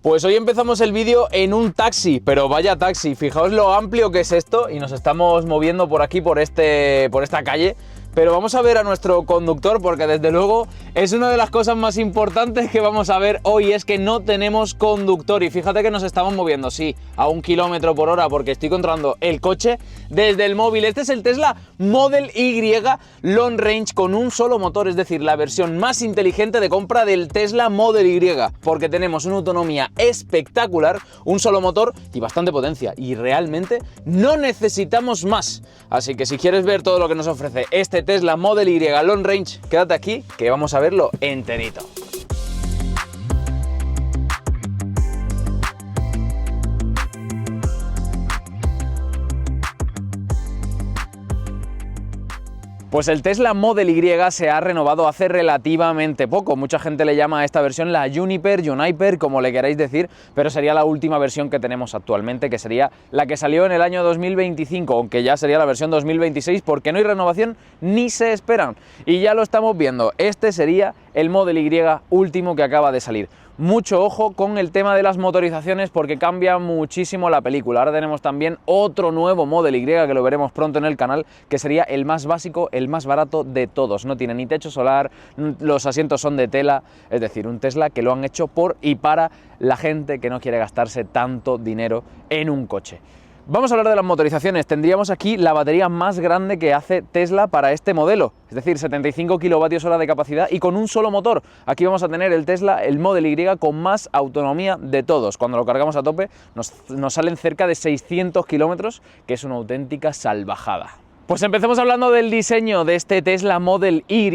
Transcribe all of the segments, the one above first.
Pues hoy empezamos el vídeo en un taxi, pero vaya taxi, fijaos lo amplio que es esto y nos estamos moviendo por aquí, por esta calle. Pero vamos a ver a nuestro conductor porque desde luego es una de las cosas más importantes que vamos a ver hoy, es que no tenemos conductor y fíjate que nos estamos moviendo, sí, a 1 km por hora porque estoy controlando el coche desde el móvil. Este es el Tesla Model Y Long Range con un solo motor, es decir, la versión más inteligente de compra del Tesla Model Y, porque tenemos una autonomía espectacular, un solo motor y bastante potencia y realmente no necesitamos más. Así que si quieres ver todo lo que nos ofrece este Tesla Model Y Long Range, quédate aquí que vamos a verlo enterito. Pues el Tesla Model Y se ha renovado hace relativamente poco. Mucha gente le llama a esta versión la Juniper, como le queráis decir, pero sería la última versión que tenemos actualmente, que sería la que salió en el año 2025, aunque ya sería la versión 2026 porque no hay renovación ni se esperan. Y ya lo estamos viendo, este sería el Model Y último que acaba de salir. Mucho ojo con el tema de las motorizaciones porque cambia muchísimo la película. Ahora tenemos también otro nuevo Model Y que lo veremos pronto en el canal, que sería el más básico, el más barato de todos. No tiene ni techo solar, los asientos son de tela, es decir, un Tesla que lo han hecho por y para la gente que no quiere gastarse tanto dinero en un coche. Vamos a hablar de las motorizaciones. Tendríamos aquí la batería más grande que hace Tesla para este modelo, es decir, 75 kWh de capacidad y con un solo motor. Aquí vamos a tener el Tesla, el Model Y con más autonomía de todos. Cuando lo cargamos a tope nos salen cerca de 600 kilómetros, que es una auténtica salvajada. Pues empecemos hablando del diseño de este Tesla Model Y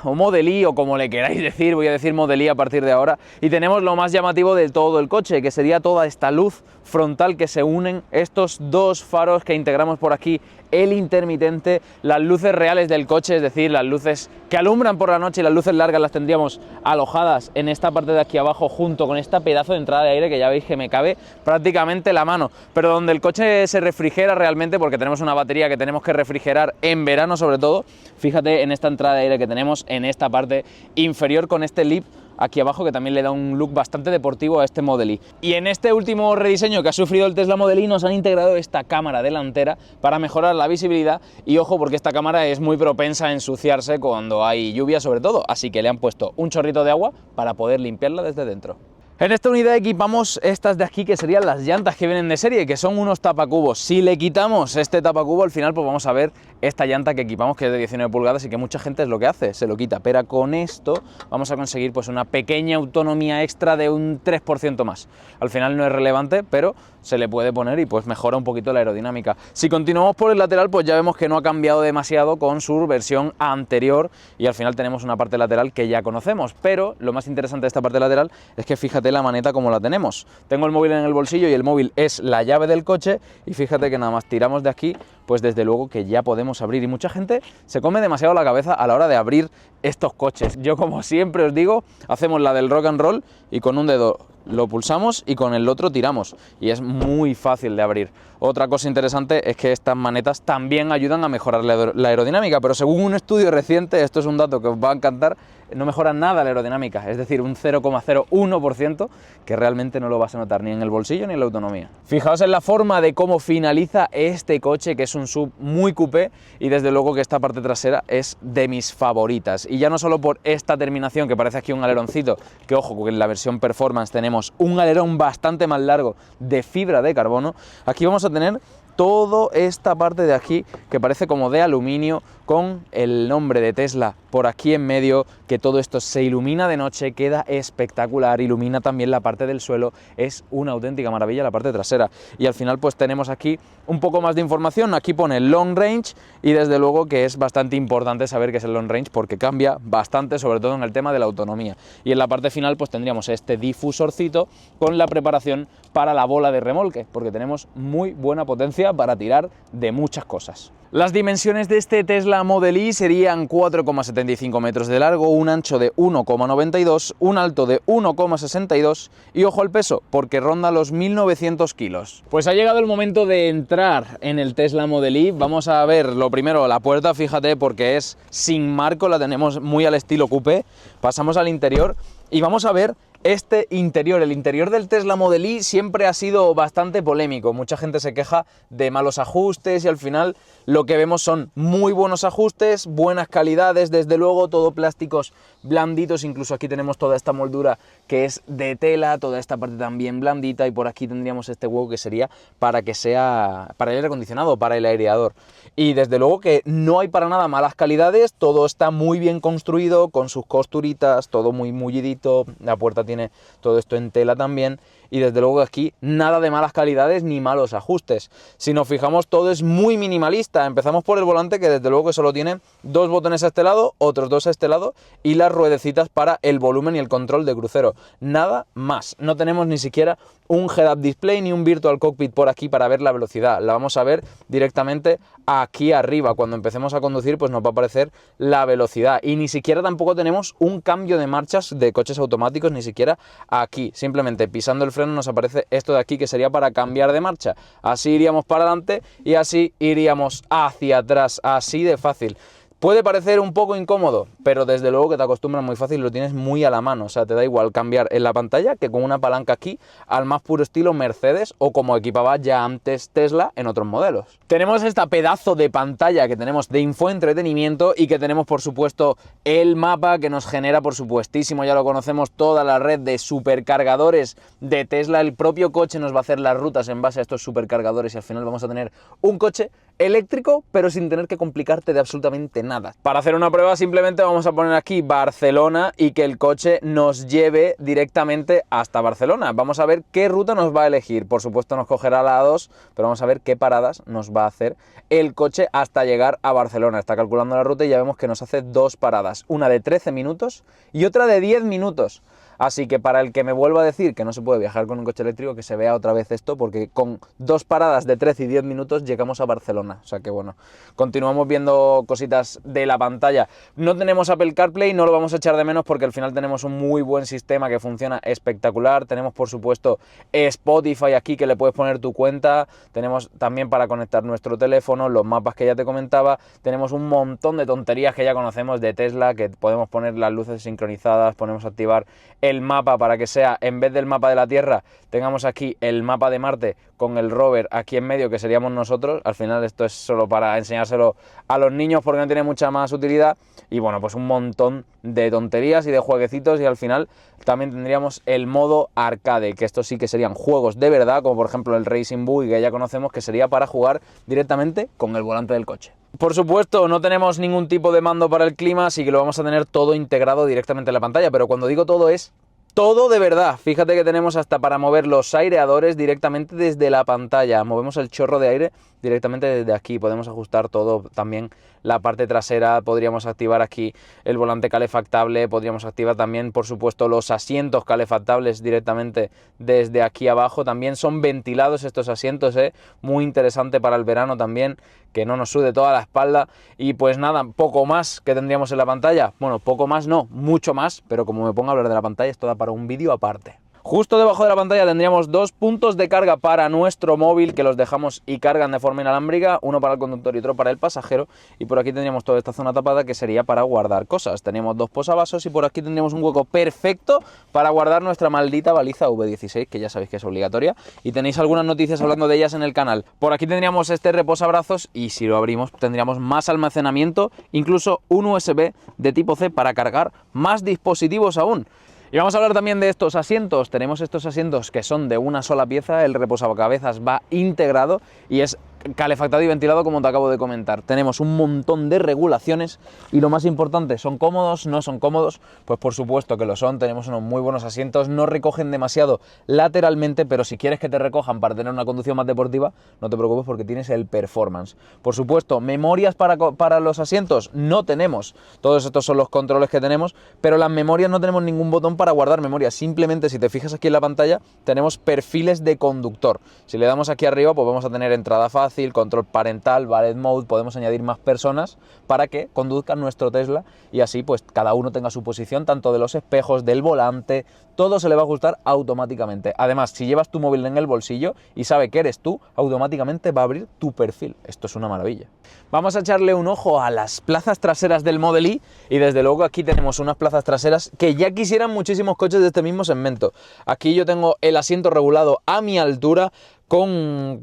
o Model Y o como le queráis decir, voy a decir Model Y a partir de ahora, y tenemos lo más llamativo de todo el coche, que sería toda esta luz frontal que se unen, estos dos faros que integramos por aquí, el intermitente, las luces reales del coche, es decir, las luces que alumbran por la noche y las luces largas las tendríamos alojadas en esta parte de aquí abajo junto con esta pedazo de entrada de aire que ya veis que me cabe prácticamente la mano, pero donde el coche se refrigera realmente porque tenemos una batería que tenemos que refrigerar en verano sobre todo. Fíjate en esta entrada de aire que tenemos en esta parte inferior con este lip aquí abajo que también le da un look bastante deportivo a este Model Y. Y en este último rediseño que ha sufrido el Tesla Model Y nos han integrado esta cámara delantera para mejorar la visibilidad y ojo porque esta cámara es muy propensa a ensuciarse cuando hay lluvia sobre todo, así que le han puesto un chorrito de agua para poder limpiarla desde dentro. En esta unidad equipamos estas de aquí que serían las llantas que vienen de serie, que son unos tapacubos. Si le quitamos este tapacubo al final pues vamos a ver esta llanta que equipamos que es de 19 pulgadas y que mucha gente es lo que hace, se lo quita, pero con esto vamos a conseguir pues una pequeña autonomía extra de un 3% más. Al final no es relevante, pero se le puede poner y pues mejora un poquito la aerodinámica. Si continuamos por el lateral pues ya vemos que no ha cambiado demasiado con su versión anterior y al final tenemos una parte lateral que ya conocemos, pero lo más interesante de esta parte lateral es que fíjate la maneta como la tenemos. Tengo el móvil en el bolsillo y el móvil es la llave del coche y fíjate que nada más tiramos de aquí, pues desde luego que ya podemos abrir y mucha gente se come demasiado la cabeza a la hora de abrir estos coches. Yo como siempre os digo, hacemos la del rock and roll y con un dedo lo pulsamos y con el otro tiramos y es muy fácil de abrir. Otra cosa interesante es que estas manetas también ayudan a mejorar la aerodinámica, pero según un estudio reciente, esto es un dato que os va a encantar, no mejora nada la aerodinámica, es decir, un 0,01% que realmente no lo vas a notar ni en el bolsillo ni en la autonomía. Fijaos en la forma de cómo finaliza este coche, que es un SUV muy coupé y desde luego que esta parte trasera es de mis favoritas. Y ya no solo por esta terminación que parece aquí un aleroncito, que ojo, que en la versión Performance tenemos un alerón bastante más largo de fibra de carbono, aquí vamos a tener toda esta parte de aquí que parece como de aluminio con el nombre de Tesla por aquí en medio, que todo esto se ilumina de noche, queda espectacular, ilumina también la parte del suelo, es una auténtica maravilla la parte trasera. Y al final pues tenemos aquí un poco más de información, aquí pone Long Range y desde luego que es bastante importante saber qué es el Long Range porque cambia bastante, sobre todo en el tema de la autonomía. Y en la parte final pues tendríamos este difusorcito con la preparación para la bola de remolque, porque tenemos muy buena potencia para tirar de muchas cosas. Las dimensiones de este Tesla Model Y serían 4,75 metros de largo, un ancho de 1,92, un alto de 1,62 y ojo al peso, porque ronda los 1900 kilos. Pues ha llegado el momento de entrar en el Tesla Model Y. Vamos a ver lo primero la puerta, fíjate, porque es sin marco, la tenemos muy al estilo coupé. Pasamos al interior Y vamos a ver este interior. El interior del Tesla Model Y siempre ha sido bastante polémico. Mucha gente se queja de malos ajustes y al final lo que vemos son muy buenos ajustes, buenas calidades, desde luego, todo plásticos blanditos. Incluso aquí tenemos toda esta moldura que es de tela, toda esta parte también blandita, y por aquí tendríamos este hueco que sería para que sea para el aire acondicionado, para el aireador. Y desde luego que no hay para nada malas calidades, todo está muy bien construido, con sus costuritas, todo muy mullidito, la puerta tiene todo esto en tela también, y desde luego aquí nada de malas calidades ni malos ajustes. Si nos fijamos, todo es muy minimalista. Empezamos por el volante, que desde luego que solo tiene dos botones a este lado, otros dos a este lado, y las ruedecitas para el volumen y el control de crucero. Nada más. No tenemos ni siquiera un head-up display ni un virtual cockpit por aquí para ver la velocidad. La vamos a ver directamente aquí arriba. Cuando empecemos a conducir, pues nos va a aparecer la velocidad. Y ni siquiera tampoco tenemos un cambio de marchas de coches automáticos, ni siquiera aquí. Simplemente pisando el freno nos aparece esto de aquí, que sería para cambiar de marcha. Así iríamos para adelante y así iríamos hacia atrás. Así de fácil. Puede parecer un poco incómodo, pero desde luego que te acostumbras muy fácil y lo tienes muy a la mano. O sea, te da igual cambiar en la pantalla que con una palanca aquí, al más puro estilo Mercedes o como equipaba ya antes Tesla en otros modelos. Tenemos esta pedazo de pantalla que tenemos de infoentretenimiento y que tenemos, por supuesto, el mapa que nos genera, por supuestísimo, ya lo conocemos, toda la red de supercargadores de Tesla. El propio coche nos va a hacer las rutas en base a estos supercargadores y al final vamos a tener un coche eléctrico, pero sin tener que complicarte de absolutamente nada. Para hacer una prueba simplemente vamos a poner aquí Barcelona y que el coche nos lleve directamente hasta Barcelona. Vamos a ver qué ruta nos va a elegir. Por supuesto nos cogerá la A2, pero vamos a ver qué paradas nos va a hacer el coche hasta llegar a Barcelona. Está calculando la ruta y ya vemos que nos hace dos paradas, una de 13 minutos y otra de 10 minutos. Así que para el que me vuelva a decir que no se puede viajar con un coche eléctrico, que se vea otra vez esto, porque con dos paradas de 13 y 10 minutos llegamos a Barcelona. O sea que bueno, continuamos viendo cositas de la pantalla. No tenemos Apple CarPlay, no lo vamos a echar de menos porque al final tenemos un muy buen sistema que funciona espectacular. Tenemos, por supuesto, Spotify aquí, que le puedes poner tu cuenta. Tenemos también para conectar nuestro teléfono, los mapas que ya te comentaba. Tenemos un montón de tonterías que ya conocemos de Tesla, que podemos poner las luces sincronizadas, podemos activar el mapa para que sea, en vez del mapa de la Tierra, tengamos aquí el mapa de Marte con el rover aquí en medio, que seríamos nosotros. Al final esto es solo para enseñárselo a los niños porque no tiene mucha más utilidad. Y bueno, pues un montón de tonterías y de jueguecitos, y al final también tendríamos el modo arcade, que estos sí que serían juegos de verdad, como por ejemplo el Racing Bull, que ya conocemos, que sería para jugar directamente con el volante del coche. Por supuesto, no tenemos ningún tipo de mando para el clima, así que lo vamos a tener todo integrado directamente en la pantalla, pero cuando digo todo es todo de verdad. Fíjate que tenemos hasta para mover los aireadores directamente desde la pantalla. Movemos el chorro de aire directamente desde aquí. Podemos ajustar todo, también la parte trasera. Podríamos activar aquí el volante calefactable. Podríamos activar también, por supuesto, los asientos calefactables directamente desde aquí abajo. También son ventilados estos asientos, muy interesante para el verano también, que no nos sude toda la espalda. Y pues nada, poco más que tendríamos en la pantalla. Bueno, poco más no, mucho más, pero como me pongo a hablar de la pantalla, esto da para un vídeo aparte. Justo debajo de la pantalla tendríamos dos puntos de carga para nuestro móvil, que los dejamos y cargan de forma inalámbrica, uno para el conductor y otro para el pasajero. Y por aquí tendríamos toda esta zona tapada, que sería para guardar cosas. Tenemos dos posavasos y por aquí tendríamos un hueco perfecto para guardar nuestra maldita baliza V16, que ya sabéis que es obligatoria, y tenéis algunas noticias hablando de ellas en el canal. Por aquí tendríamos este reposabrazos y si lo abrimos tendríamos más almacenamiento, incluso un USB de tipo C para cargar más dispositivos aún. Y vamos a hablar también de estos asientos. Tenemos estos asientos que son de una sola pieza, el reposacabezas va integrado y es calefactado y ventilado, como te acabo de comentar. Tenemos un montón de regulaciones y lo más importante, ¿son cómodos? ¿No son cómodos? Pues por supuesto que lo son. Tenemos unos muy buenos asientos, no recogen demasiado lateralmente, pero si quieres que te recojan para tener una conducción más deportiva, no te preocupes porque tienes el Performance. Por supuesto, memorias para los asientos no tenemos. Todos estos son los controles que tenemos, pero las memorias no tenemos ningún botón para guardar memorias. Simplemente, si te fijas aquí en la pantalla, tenemos perfiles de conductor. Si le damos aquí arriba, pues vamos a tener entrada fácil, fácil, control parental, Valet Mode, podemos añadir más personas para que conduzcan nuestro Tesla y así pues cada uno tenga su posición, tanto de los espejos, del volante, todo se le va a ajustar automáticamente. Además, si llevas tu móvil en el bolsillo y sabe que eres tú, automáticamente va a abrir tu perfil. Esto es una maravilla. Vamos a echarle un ojo a las plazas traseras del Model Y y desde luego aquí tenemos unas plazas traseras que ya quisieran muchísimos coches de este mismo segmento. Aquí yo tengo el asiento regulado a mi altura,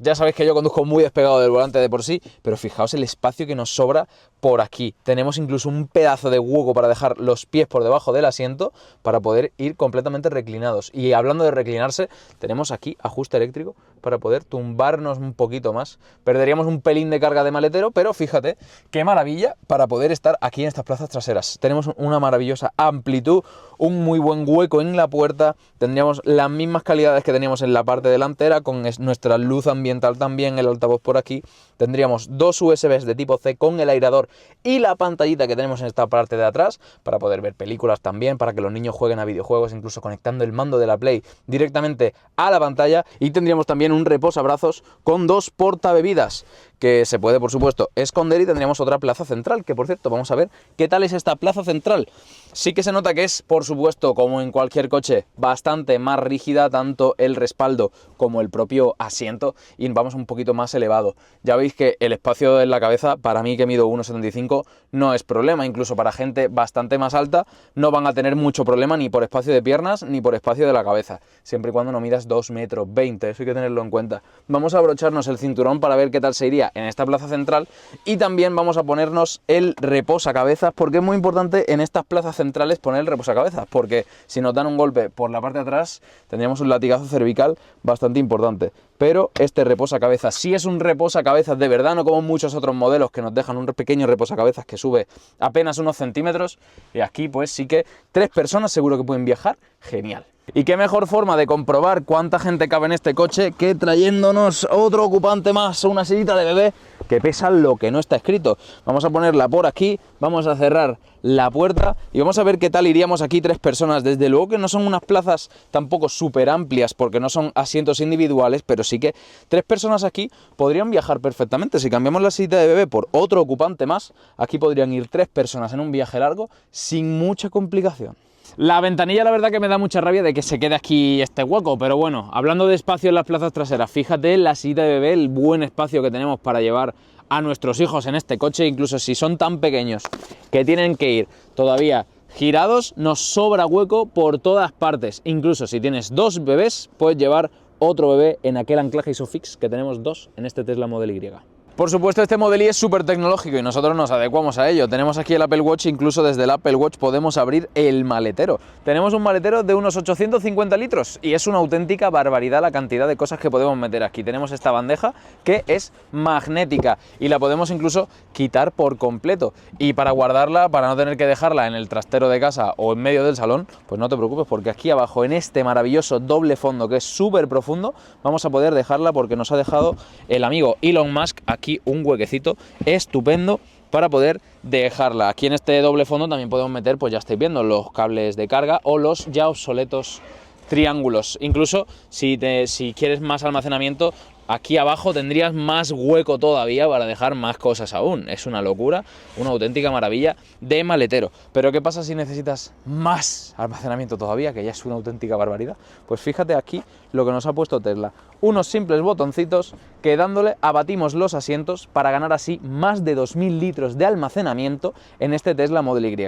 ya sabéis que yo conduzco muy despegado del volante de por sí, pero fijaos el espacio que nos sobra por aquí. Tenemos incluso un pedazo de hueco para dejar los pies por debajo del asiento para poder ir completamente reclinados. Y hablando de reclinarse, tenemos aquí ajuste eléctrico para poder tumbarnos un poquito más. Perderíamos un pelín de carga de maletero, pero fíjate qué maravilla para poder estar aquí en estas plazas traseras. Tenemos una maravillosa amplitud, un muy buen hueco en la puerta, tendríamos las mismas calidades que teníamos en la parte delantera, con nuestra luz ambiental también, el altavoz por aquí, tendríamos dos USBs de tipo C con el airador y la pantallita que tenemos en esta parte de atrás para poder ver películas también, para que los niños jueguen a videojuegos, incluso conectando el mando de la Play directamente a la pantalla, y tendríamos también un reposabrazos con dos portabebidas que se puede, por supuesto, esconder, y tendríamos otra plaza central, que por cierto, vamos a ver qué tal es esta plaza central. Sí que se nota que es, por supuesto, como en cualquier coche, bastante más rígida, tanto el respaldo como el propio asiento, y vamos un poquito más elevado. Ya veis que el espacio en la cabeza, para mí que mido 1,75, no es problema, incluso para gente bastante más alta no van a tener mucho problema ni por espacio de piernas ni por espacio de la cabeza, siempre y cuando no midas 2,20 m, eso hay que tenerlo en cuenta. Vamos a abrocharnos el cinturón para ver qué tal se iría en esta plaza central, y también vamos a ponernos el reposacabezas, porque es muy importante en estas plazas centrales poner el reposacabezas, porque si nos dan un golpe por la parte de atrás tendríamos un latigazo cervical bastante importante. Pero este reposacabezas sí es un reposacabezas de verdad, no como muchos otros modelos que nos dejan un pequeño reposacabezas que sube apenas unos centímetros, y aquí pues sí que 3 personas seguro que pueden viajar genial. Y qué mejor forma de comprobar cuánta gente cabe en este coche que trayéndonos otro ocupante más, una sillita de bebé que pesa lo que no está escrito. Vamos a ponerla por aquí, vamos a cerrar la puerta y vamos a ver qué tal iríamos aquí 3 personas. Desde luego que no son unas plazas tampoco súper amplias porque no son asientos individuales, pero sí que 3 personas aquí podrían viajar perfectamente. Si cambiamos la sillita de bebé por otro ocupante más, aquí podrían ir 3 personas en un viaje largo sin mucha complicación. La ventanilla, la verdad que me da mucha rabia de que se quede aquí este hueco, pero bueno, hablando de espacio en las plazas traseras, fíjate en la sillita de bebé, el buen espacio que tenemos para llevar a nuestros hijos en este coche, incluso si son tan pequeños que tienen que ir todavía girados, nos sobra hueco por todas partes. Incluso si tienes 2 bebés, puedes llevar otro bebé en aquel anclaje ISOFIX que tenemos 2 en este Tesla Model Y. Por supuesto, este Model Y es súper tecnológico y nosotros nos adecuamos a ello. Tenemos aquí el Apple Watch, incluso desde el Apple Watch podemos abrir el maletero. Tenemos un maletero de unos 850 litros y es una auténtica barbaridad la cantidad de cosas que podemos meter aquí. Tenemos esta bandeja que es magnética y la podemos incluso quitar por completo. Y para guardarla, para no tener que dejarla en el trastero de casa o en medio del salón, pues no te preocupes, porque aquí abajo, en este maravilloso doble fondo que es súper profundo, vamos a poder dejarla, porque nos ha dejado el amigo Elon Musk aquí un huequecito estupendo para poder dejarla. Aquí en este doble fondo también podemos meter, pues ya estáis viendo, los cables de carga o los ya obsoletos triángulos. Incluso si quieres más almacenamiento, aquí abajo tendrías más hueco todavía para dejar más cosas aún. Es una locura, una auténtica maravilla de maletero. Pero ¿qué pasa si necesitas más almacenamiento todavía, que ya es una auténtica barbaridad? Pues fíjate aquí lo que nos ha puesto Tesla. Unos simples botoncitos que dándole abatimos los asientos para ganar así más de 2000 litros de almacenamiento en este Tesla Model Y.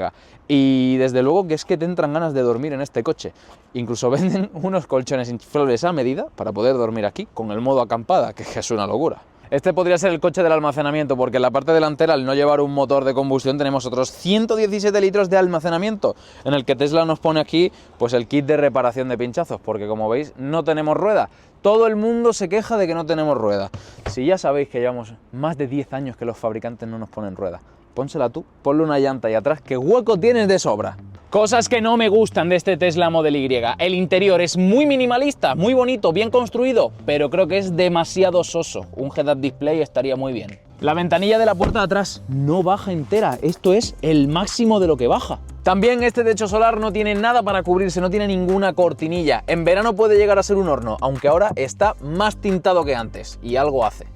Y desde luego que es que te entran ganas de dormir en este coche. Incluso venden unos colchones inflables a medida para poder dormir aquí con el modo acampada, que es una locura. Este podría ser el coche del almacenamiento, porque en la parte delantera, al no llevar un motor de combustión, tenemos otros 117 litros de almacenamiento, en el que Tesla nos pone aquí pues el kit de reparación de pinchazos, porque como veis no tenemos rueda. Todo el mundo se queja de que no tenemos rueda. Si ya sabéis que llevamos más de 10 años que los fabricantes no nos ponen rueda, pónsela tú, ponle una llanta ahí atrás, que hueco tienes de sobra. Cosas que no me gustan de este Tesla Model Y. El interior es muy minimalista, muy bonito, bien construido, pero creo que es demasiado soso. Un head-up display estaría muy bien. La ventanilla de la puerta de atrás no baja entera, esto es el máximo de lo que baja. También este techo solar no tiene nada para cubrirse, no tiene ninguna cortinilla. En verano puede llegar a ser un horno, aunque ahora está más tintado que antes, y algo hace.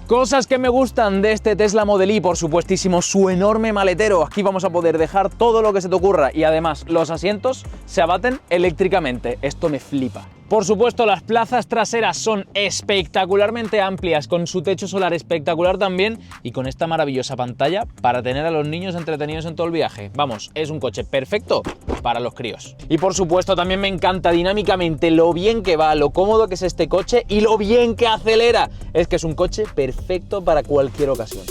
Cosas que me gustan de este Tesla Model Y, por supuestísimo, su enorme maletero. Aquí vamos a poder dejar todo lo que se te ocurra y además los asientos se abaten eléctricamente. Esto me flipa. Por supuesto, las plazas traseras son espectacularmente amplias, con su techo solar espectacular también y con esta maravillosa pantalla para tener a los niños entretenidos en todo el viaje. Vamos, es un coche perfecto para los críos. Y por supuesto, también me encanta dinámicamente lo bien que va, lo cómodo que es este coche y lo bien que acelera. Es que es un coche perfecto para cualquier ocasión.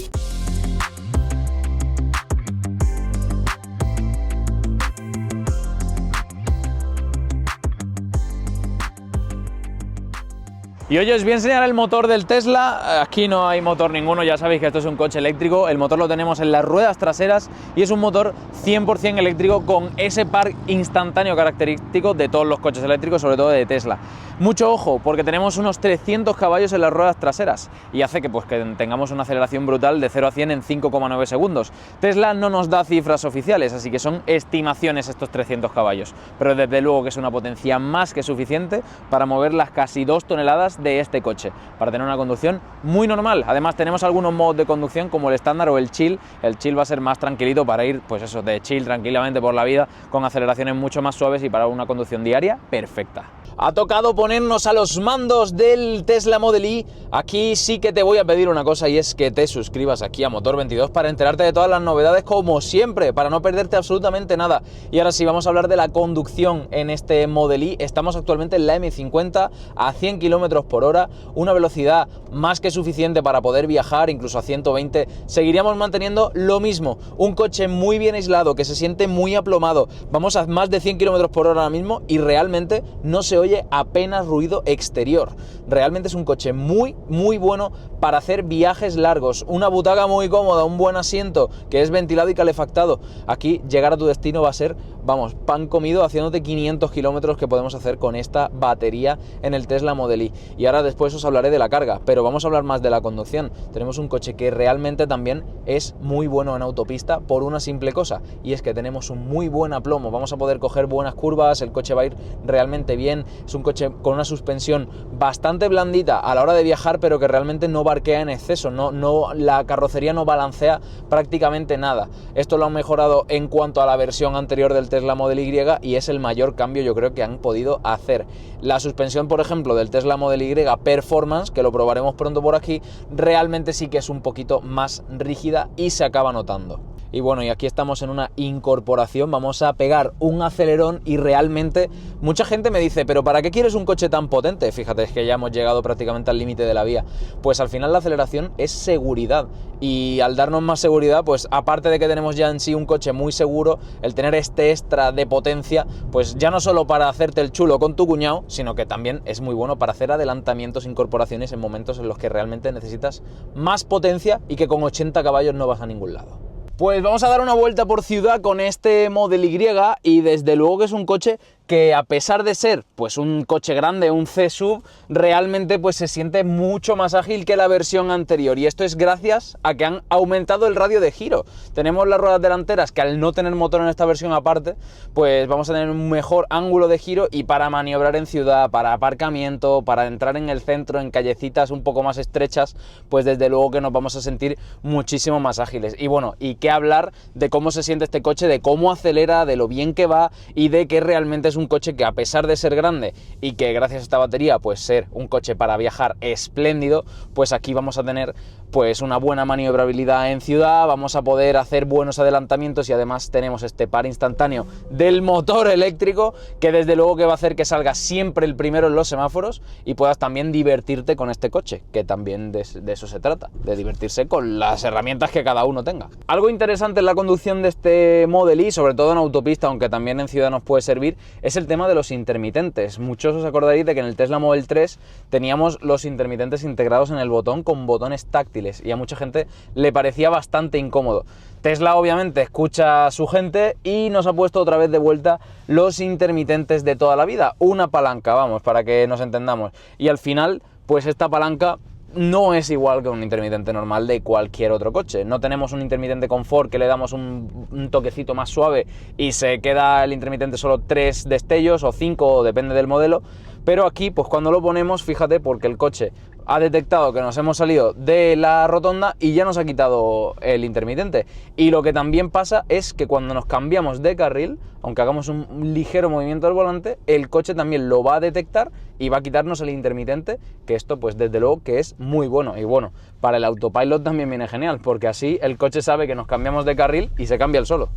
Y hoy os voy a enseñar el motor del Tesla. Aquí no hay motor ninguno, ya sabéis que esto es un coche eléctrico. El motor lo tenemos en las ruedas traseras y es un motor 100% eléctrico con ese par instantáneo característico de todos los coches eléctricos, sobre todo de Tesla. Mucho ojo, porque tenemos unos 300 caballos en las ruedas traseras y hace que tengamos una aceleración brutal de 0 a 100 en 5,9 segundos. Tesla no nos da cifras oficiales, así que son estimaciones estos 300 caballos, pero desde luego que es una potencia más que suficiente para mover las casi 2 toneladas de este coche, para tener una conducción muy normal. Además tenemos algunos modos de conducción como el estándar o el chill. El chill va a ser más tranquilito para ir, pues eso, de chill tranquilamente por la vida, con aceleraciones mucho más suaves y para una conducción diaria perfecta. Ha tocado ponernos a los mandos del Tesla Model Y. Aquí sí que te voy a pedir una cosa y es que te suscribas aquí a Motor 22 para enterarte de todas las novedades como siempre, para no perderte absolutamente nada. Y ahora sí, vamos a hablar de la conducción en este Model Y. Estamos actualmente en la M50 a 100 km por hora, una velocidad más que suficiente para poder viajar, incluso a 120. Seguiríamos manteniendo lo mismo, un coche muy bien aislado, que se siente muy aplomado. Vamos a más de 100 km por hora ahora mismo y realmente no se oye apenas ruido exterior. Realmente es un coche muy bueno para hacer viajes largos, una butaca muy cómoda, un buen asiento que es ventilado y calefactado. Aquí llegar a tu destino va a ser, vamos, pan comido, haciéndote 500 kilómetros que podemos hacer con esta batería en el Tesla Model Y. Y ahora después os hablaré de la carga, pero vamos a hablar más de la conducción. Tenemos un coche que realmente también es muy bueno en autopista por una simple cosa, y es que tenemos un muy buen aplomo. Vamos a poder coger buenas curvas, el coche va a ir realmente bien. Es un coche con una suspensión bastante blandita a la hora de viajar, pero que realmente no barquea en exceso, la carrocería no balancea prácticamente nada. Esto lo han mejorado en cuanto a la versión anterior del Tesla Model Y y es el mayor cambio yo creo que han podido hacer. La suspensión, por ejemplo, del Tesla Model Y Performance, que lo probaremos pronto por aquí, realmente sí que es un poquito más rígida y se acaba notando. Y bueno, y aquí estamos en una incorporación, vamos a pegar un acelerón y realmente mucha gente me dice, pero ¿para qué quieres un coche tan potente? Fíjate, es que ya hemos llegado prácticamente al límite de la vía. Pues al final la aceleración es seguridad y al darnos más seguridad, pues aparte de que tenemos ya en sí un coche muy seguro, el tener este extra de potencia, pues ya no solo para hacerte el chulo con tu cuñado, sino que también es muy bueno para hacer adelantamientos, incorporaciones en momentos en los que realmente necesitas más potencia y que con 80 caballos no vas a ningún lado. Pues vamos a dar una vuelta por ciudad con este Model Y y desde luego que es un coche que a pesar de ser pues un coche grande, un C-Sub, realmente pues se siente mucho más ágil que la versión anterior, y esto es gracias a que han aumentado el radio de giro. Tenemos las ruedas delanteras que al no tener motor en esta versión aparte, pues vamos a tener un mejor ángulo de giro, y para maniobrar en ciudad, para aparcamiento, para entrar en el centro, en callecitas un poco más estrechas, pues desde luego que nos vamos a sentir muchísimo más ágiles. Y bueno, y qué hablar de cómo se siente este coche, de cómo acelera, de lo bien que va y de que realmente es un coche que, a pesar de ser grande y que gracias a esta batería pues ser un coche para viajar espléndido, pues aquí vamos a tener pues una buena maniobrabilidad en ciudad, vamos a poder hacer buenos adelantamientos y además tenemos este par instantáneo del motor eléctrico que desde luego que va a hacer que salga siempre el primero en los semáforos y puedas también divertirte con este coche, que también de eso se trata, de divertirse con las herramientas que cada uno tenga. Algo interesante en la conducción de este Model Y, sobre todo en autopista, aunque también en ciudad nos puede servir, es el tema de los intermitentes. Muchos os acordaréis de que en el Tesla Model 3 teníamos los intermitentes integrados en el botón con botones táctiles y a mucha gente le parecía bastante incómodo. Tesla obviamente escucha a su gente y nos ha puesto otra vez de vuelta los intermitentes de toda la vida, una palanca, vamos, para que nos entendamos, y al final pues esta palanca no es igual que un intermitente normal de cualquier otro coche. No tenemos un intermitente confort que le damos un toquecito más suave y se queda el intermitente solo 3 destellos o 5, depende del modelo, pero aquí pues cuando lo ponemos, fíjate, porque el coche ha detectado que nos hemos salido de la rotonda y ya nos ha quitado el intermitente. Y lo que también pasa es que cuando nos cambiamos de carril, aunque hagamos un ligero movimiento del volante, el coche también lo va a detectar y va a quitarnos el intermitente, que esto pues desde luego que es muy bueno. Y bueno, para el autopilot también viene genial, porque así el coche sabe que nos cambiamos de carril y se cambia el solo.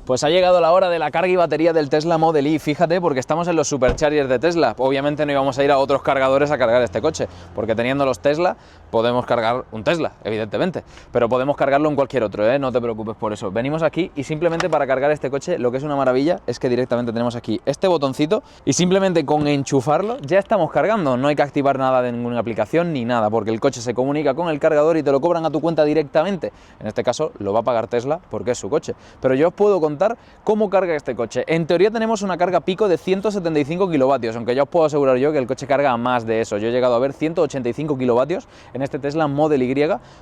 Pues ha llegado la hora de la carga y batería del Tesla Model Y, fíjate, porque estamos en los superchargers de Tesla. Obviamente no íbamos a ir a otros cargadores a cargar este coche, porque teniendo los Tesla podemos cargar un Tesla, evidentemente, pero podemos cargarlo en cualquier otro, no te preocupes por eso. Venimos aquí y simplemente para cargar este coche lo que es una maravilla es que directamente tenemos aquí este botoncito y simplemente con enchufarlo ya estamos cargando. No hay que activar nada de ninguna aplicación ni nada, porque el coche se comunica con el cargador y te lo cobran a tu cuenta directamente. En este caso lo va a pagar Tesla porque es su coche, pero yo os puedo contar cómo carga este coche. En teoría tenemos una carga pico de 175 kilovatios, aunque ya os puedo asegurar yo que el coche carga más de eso. Yo he llegado a ver 185 kilovatios en este Tesla Model Y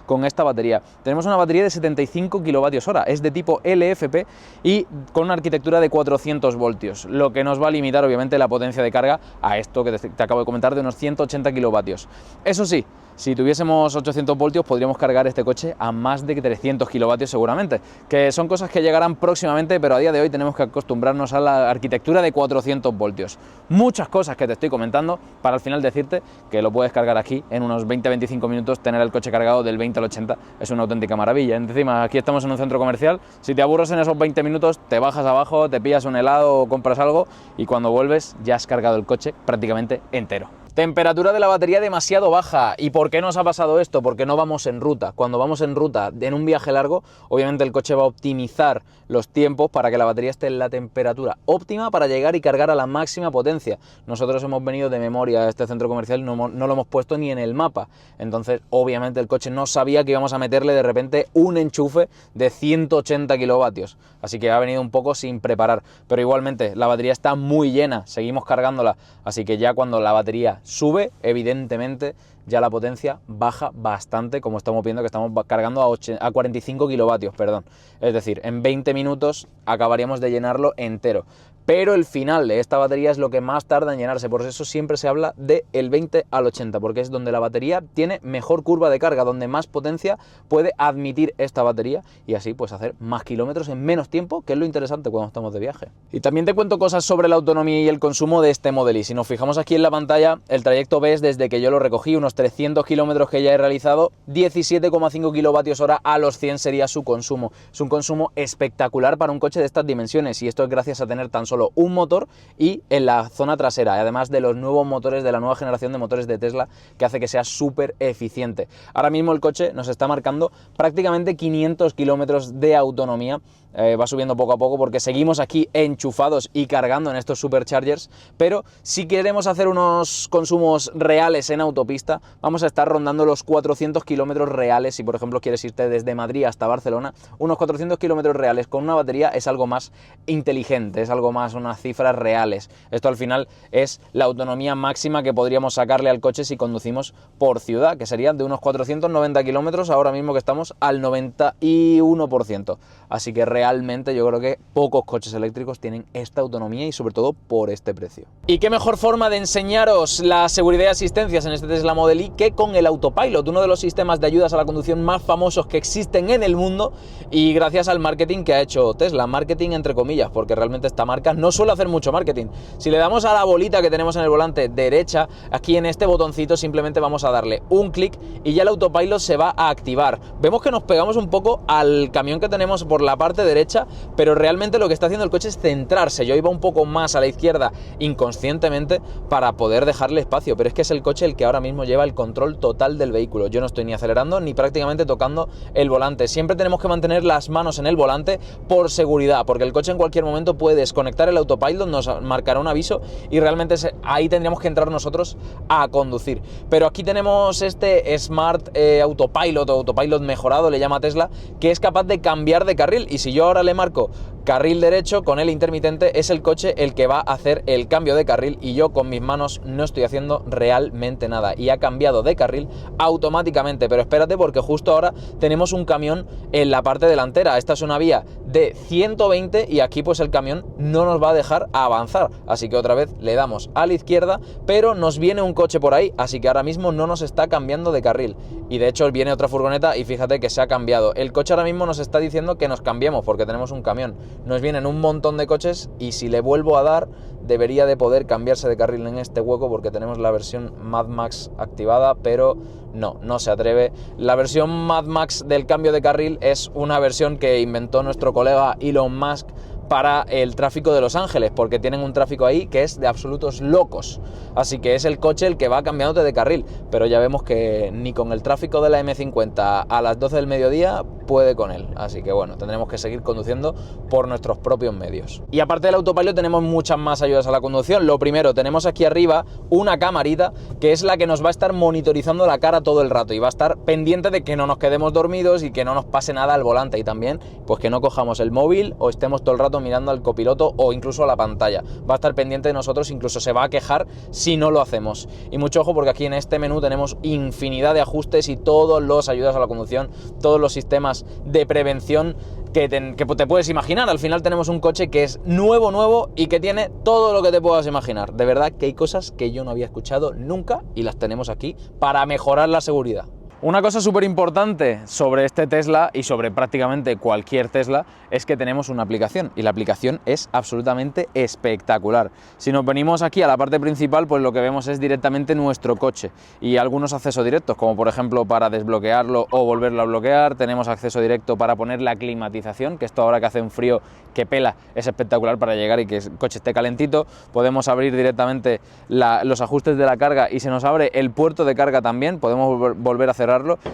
con esta batería. Tenemos una batería de 75 kilovatios hora, es de tipo LFP y con una arquitectura de 400 voltios, lo que nos va a limitar obviamente la potencia de carga a esto que te acabo de comentar de unos 180 kilovatios. Eso sí, si tuviésemos 800 voltios podríamos cargar este coche a más de 300 kilovatios seguramente, que son cosas que llegarán próximamente, pero a día de hoy tenemos que acostumbrarnos a la arquitectura de 400 voltios. Muchas cosas que te estoy comentando para al final decirte que lo puedes cargar aquí en unos 20-25 minutos. Tener el coche cargado del 20 al 80 es una auténtica maravilla. Encima aquí estamos en un centro comercial, si te aburres en esos 20 minutos te bajas abajo, te pillas un helado o compras algo y cuando vuelves ya has cargado el coche prácticamente entero. Temperatura de la batería demasiado baja. ¿Y por qué nos ha pasado esto? Porque no vamos en ruta. Cuando vamos en ruta en un viaje largo, obviamente el coche va a optimizar los tiempos para que la batería esté en la temperatura óptima para llegar y cargar a la máxima potencia. Nosotros hemos venido de memoria a este centro comercial, no lo hemos puesto ni en el mapa. Entonces, obviamente el coche no sabía que íbamos a meterle de repente un enchufe de 180 kilovatios. Así que ha venido un poco sin preparar. Pero igualmente, la batería está muy llena, seguimos cargándola. Así que ya cuando la batería sube, evidentemente ya la potencia baja bastante, como estamos viendo que estamos cargando a 45 kilovatios, perdón. Es decir, en 20 minutos acabaríamos de llenarlo entero. Pero el final de esta batería es lo que más tarda en llenarse, por eso siempre se habla del 20 al 80, porque es donde la batería tiene mejor curva de carga, donde más potencia puede admitir esta batería y así pues hacer más kilómetros en menos tiempo, que es lo interesante cuando estamos de viaje. Y también te cuento cosas sobre la autonomía y el consumo de este Model Y. Si nos fijamos aquí en la pantalla, el trayecto ves desde que yo lo recogí, unos 300 kilómetros que ya he realizado, 17,5 kilovatios hora a los 100 sería su consumo. Es un consumo espectacular para un coche de estas dimensiones y esto es gracias a tener tan solo un motor y en la zona trasera, además de los nuevos motores de la nueva generación de motores de Tesla, que hace que sea súper eficiente. Ahora mismo el coche nos está marcando prácticamente 500 kilómetros de autonomía. Va subiendo poco a poco porque seguimos aquí enchufados y cargando en estos superchargers, pero si queremos hacer unos consumos reales en autopista vamos a estar rondando los 400 kilómetros reales. Si por ejemplo quieres irte desde Madrid hasta Barcelona, unos 400 kilómetros reales con una batería es algo más inteligente, es algo más unas cifras reales. Esto al final es la autonomía máxima que podríamos sacarle al coche si conducimos por ciudad, que serían de unos 490 kilómetros, ahora mismo que estamos al 91%. Así que realmente yo creo que pocos coches eléctricos tienen esta autonomía y sobre todo por este precio. ¿Y qué mejor forma de enseñaros la seguridad y asistencias en este Tesla Model Y que con el autopilot, uno de los sistemas de ayudas a la conducción más famosos que existen en el mundo y gracias al marketing que ha hecho Tesla, marketing entre comillas, porque realmente esta marca no suele hacer mucho marketing. Si le damos a la bolita que tenemos en el volante derecha, aquí en este botoncito simplemente vamos a darle un clic y ya el autopilot se va a activar. Vemos que nos pegamos un poco al camión que tenemos por la parte derecha, pero realmente lo que está haciendo el coche es centrarse. Yo iba un poco más a la izquierda inconscientemente para poder dejarle espacio, pero es que es el coche el que ahora mismo lleva el control total del vehículo. Yo no estoy ni acelerando ni prácticamente tocando el volante. Siempre tenemos que mantener las manos en el volante por seguridad, porque el coche en cualquier momento puede desconectar el autopilot, nos marcará un aviso y realmente ahí tendríamos que entrar nosotros a conducir. Pero aquí tenemos este Smart Autopilot o Autopilot mejorado, le llama Tesla, que es capaz de cambiar de carril y si yo ahora le marco carril derecho con el intermitente, es el coche el que va a hacer el cambio de carril y yo con mis manos no estoy haciendo realmente nada y ha cambiado de carril automáticamente. Pero espérate, porque justo ahora tenemos un camión en la parte delantera. Esta es una vía de 120 y aquí pues el camión no nos va a dejar avanzar, así que otra vez le damos a la izquierda, pero nos viene un coche por ahí, así que ahora mismo no nos está cambiando de carril y de hecho viene otra furgoneta y fíjate que se ha cambiado. El coche ahora mismo nos está diciendo que nos cambiemos porque tenemos un camión. Nos vienen un montón de coches y si le vuelvo a dar debería de poder cambiarse de carril en este hueco porque tenemos la versión Mad Max activada, pero no se atreve. La versión Mad Max del cambio de carril es una versión que inventó nuestro colega Elon Musk para el tráfico de Los Ángeles, porque tienen un tráfico ahí que es de absolutos locos, así que es el coche el que va cambiándote de carril, pero ya vemos que ni con el tráfico de la M50 a las 12 del mediodía puede con él, así que bueno, tendremos que seguir conduciendo por nuestros propios medios. Y aparte del autopilot tenemos muchas más ayudas a la conducción. Lo primero, tenemos aquí arriba una camarita que es la que nos va a estar monitorizando la cara todo el rato y va a estar pendiente de que no nos quedemos dormidos y que no nos pase nada al volante, y también pues que no cojamos el móvil o estemos todo el rato mirando al copiloto o incluso a la pantalla. Va a estar pendiente de nosotros, incluso se va a quejar si no lo hacemos. Y mucho ojo porque aquí en este menú tenemos infinidad de ajustes y todos los ayudas a la conducción, todos los sistemas de prevención que te puedes imaginar. Al final tenemos un coche que es nuevo y que tiene todo lo que te puedas imaginar. De verdad que hay cosas que yo no había escuchado nunca y las tenemos aquí para mejorar la seguridad. Una cosa súper importante sobre este Tesla y sobre prácticamente cualquier Tesla es que tenemos una aplicación y la aplicación es absolutamente espectacular. Si nos venimos aquí a la parte principal, pues lo que vemos es directamente nuestro coche y algunos accesos directos, como por ejemplo para desbloquearlo o volverlo a bloquear. Tenemos acceso directo para poner la climatización, que esto ahora que hace un frío que pela es espectacular para llegar y que el coche esté calentito. Podemos abrir directamente los ajustes de la carga y se nos abre el puerto de carga también, podemos volver a cerrarlo,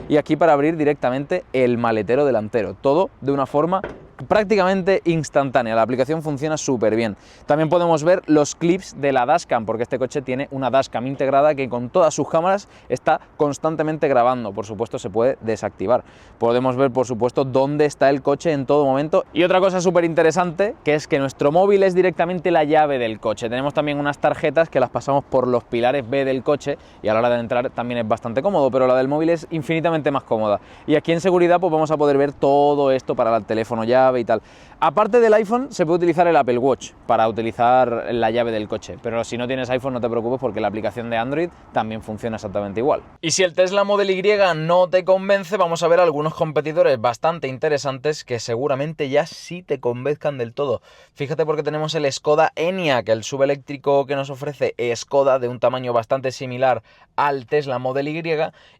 y aquí para abrir directamente el maletero delantero, todo de una forma prácticamente instantánea. La aplicación funciona súper bien. También podemos ver los clips de la dashcam, porque este coche tiene una dashcam integrada que con todas sus cámaras está constantemente grabando. Por supuesto se puede desactivar. Podemos ver por supuesto dónde está el coche en todo momento. Y otra cosa súper interesante, que es que nuestro móvil es directamente la llave del coche. Tenemos también unas tarjetas que las pasamos por los pilares B del coche y a la hora de entrar también es bastante cómodo, pero la del móvil es infinitamente más cómoda. Y aquí en seguridad pues vamos a poder ver todo esto para el teléfono llave y tal. Aparte del iPhone se puede utilizar el Apple Watch para utilizar la llave del coche, pero si no tienes iPhone no te preocupes porque la aplicación de Android también funciona exactamente igual. Y si el Tesla Model Y no te convence, vamos a ver algunos competidores bastante interesantes que seguramente ya sí te convenzcan del todo. Fíjate porque tenemos el Skoda Enyaq, el subeléctrico que nos ofrece Skoda, de un tamaño bastante similar al Tesla Model Y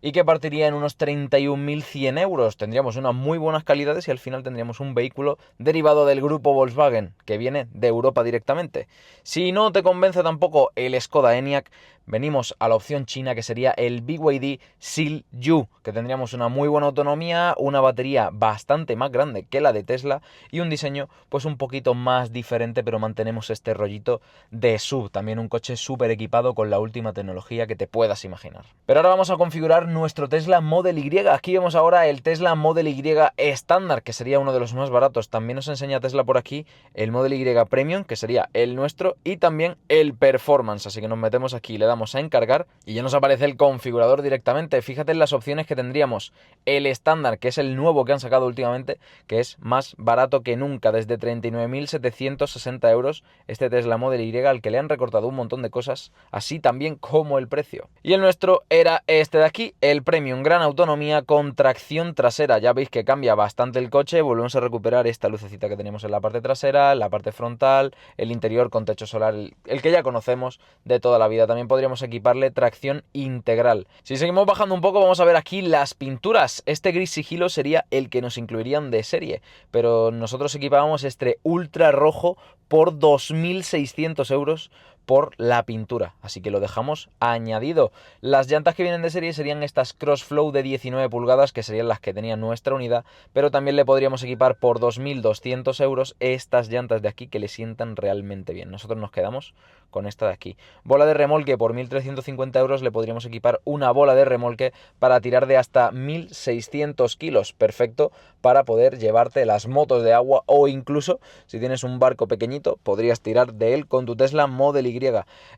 y que partiría en unos 31.100 euros. Tendríamos unas muy buenas calidades y al final tendríamos un vehículo derivado del grupo Volkswagen, que viene de Europa directamente. Si no te convence tampoco el Skoda Enyaq, venimos a la opción china, que sería el BYD Seal U, que tendríamos una muy buena autonomía, una batería bastante más grande que la de Tesla y un diseño pues un poquito más diferente, pero mantenemos este rollito de SUV, también un coche súper equipado con la última tecnología que te puedas imaginar. Pero ahora vamos a configurar nuestro Tesla Model Y. Aquí vemos ahora el Tesla Model Y estándar, que sería uno de los más baratos. También nos enseña Tesla por aquí el Model Y Premium, que sería el nuestro, y también el Performance, así que nos metemos aquí, le damos a encargar y ya nos aparece el configurador directamente. Fíjate en las opciones que tendríamos. El estándar, que es el nuevo que han sacado últimamente, que es más barato que nunca, desde 39.760 euros, este Tesla Model Y, al que le han recortado un montón de cosas, así también como el precio. Y el nuestro era este de aquí, el Premium, gran autonomía con tracción trasera. Ya veis que cambia bastante el coche, volvemos a recuperar esta lucecita que tenemos en la parte trasera, la parte frontal, el interior con techo solar, el que ya conocemos de toda la vida. También podríamos equiparle tracción integral. Si seguimos bajando un poco vamos a ver aquí las pinturas. Este gris sigilo sería el que nos incluirían de serie, pero nosotros equipábamos este ultra rojo por 2.600 euros por la pintura, así que lo dejamos añadido. Las llantas que vienen de serie serían estas Crossflow de 19 pulgadas, que serían las que tenía nuestra unidad, pero también le podríamos equipar por 2.200 euros estas llantas de aquí que le sientan realmente bien. Nosotros nos quedamos con esta de aquí. Bola de remolque, por 1.350 euros le podríamos equipar una bola de remolque para tirar de hasta 1.600 kilos, perfecto para poder llevarte las motos de agua, o incluso si tienes un barco pequeñito podrías tirar de él con tu Tesla Model Y.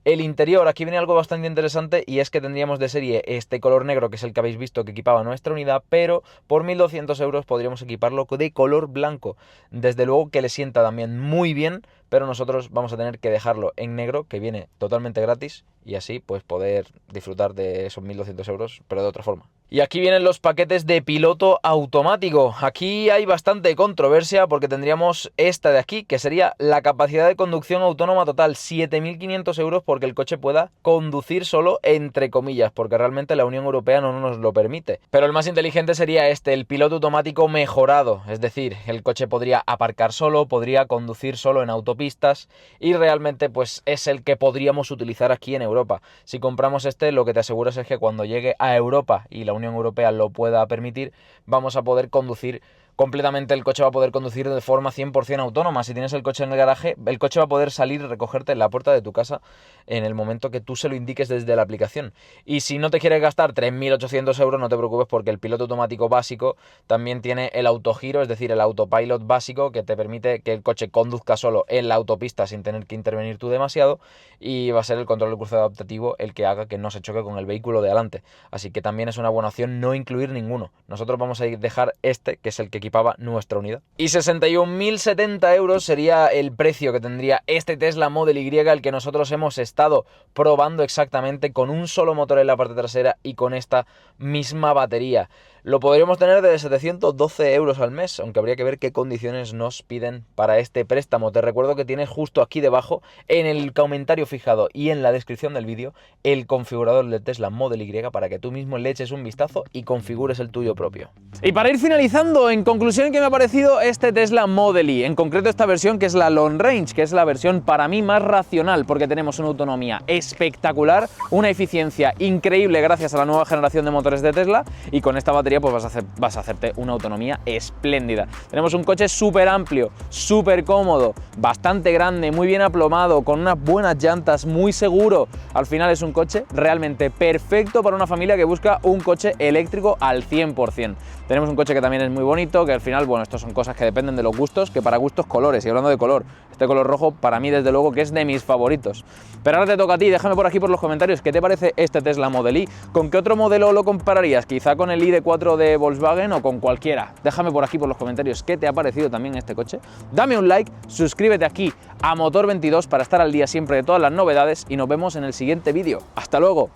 El interior, aquí viene algo bastante interesante, y es que tendríamos de serie este color negro, que es el que habéis visto que equipaba nuestra unidad, pero por 1.200 euros podríamos equiparlo de color blanco. Desde luego que le sienta también muy bien, pero nosotros vamos a tener que dejarlo en negro, que viene totalmente gratis, y así pues poder disfrutar de esos 1.200 euros, pero de otra forma. Y aquí vienen los paquetes de piloto automático. Aquí hay bastante controversia porque tendríamos esta de aquí, que sería la capacidad de conducción autónoma total, 7.500 euros, porque el coche pueda conducir solo, entre comillas, porque realmente la Unión Europea no nos lo permite. Pero el más inteligente sería este, el piloto automático mejorado, es decir, el coche podría aparcar solo, podría conducir solo en autopistas, y realmente pues es el que podríamos utilizar aquí en Europa. Si compramos este, lo que te aseguras es que cuando llegue a Europa y la Unión Europea lo pueda permitir, vamos a poder conducir completamente, el coche va a poder conducir de forma 100% autónoma. Si tienes el coche en el garaje, el coche va a poder salir y recogerte en la puerta de tu casa en el momento que tú se lo indiques desde la aplicación. Y si no te quieres gastar 3.800 euros, no te preocupes, porque el piloto automático básico también tiene el autogiro, es decir, el autopilot básico, que te permite que el coche conduzca solo en la autopista sin tener que intervenir tú demasiado, y va a ser el control de crucero adaptativo el que haga que no se choque con el vehículo de adelante. Así que también es una buena opción no incluir ninguno. Nosotros vamos a dejar este, que es el que equipaba nuestra unidad. Y 61.070 euros sería el precio que tendría este Tesla Model Y, el que nosotros hemos estado probando exactamente con un solo motor en la parte trasera y con esta misma batería. Lo podríamos tener de 712 euros al mes, aunque habría que ver qué condiciones nos piden para este préstamo. Te recuerdo que tienes justo aquí debajo, en el comentario fijado y en la descripción del vídeo, el configurador de Tesla Model Y para que tú mismo le eches un vistazo y configures el tuyo propio. Y para ir finalizando, en conclusión, ¿qué me ha parecido este Tesla Model Y? En concreto esta versión, que es la Long Range, que es la versión para mí más racional, porque tenemos una autonomía espectacular, una eficiencia increíble gracias a la nueva generación de motores de Tesla, y con esta batería pues vas a hacerte una autonomía espléndida. Tenemos un coche súper amplio, súper cómodo, bastante grande, muy bien aplomado, con unas buenas llantas, muy seguro. Al final es un coche realmente perfecto para una familia que busca un coche eléctrico al 100%. Tenemos un coche que también es muy bonito, que al final, bueno, estas son cosas que dependen de los gustos, que para gustos colores. Y hablando de color, este color rojo para mí desde luego que es de mis favoritos. Pero ahora te toca a ti, déjame por aquí por los comentarios qué te parece este Tesla Model Y, con qué otro modelo lo compararías, quizá con el ID.4 de Volkswagen o con cualquiera. Déjame por aquí por los comentarios qué te ha parecido también este coche. Dame un like, suscríbete aquí a Motor22 para estar al día siempre de todas las novedades, y nos vemos en el siguiente vídeo. ¡Hasta luego!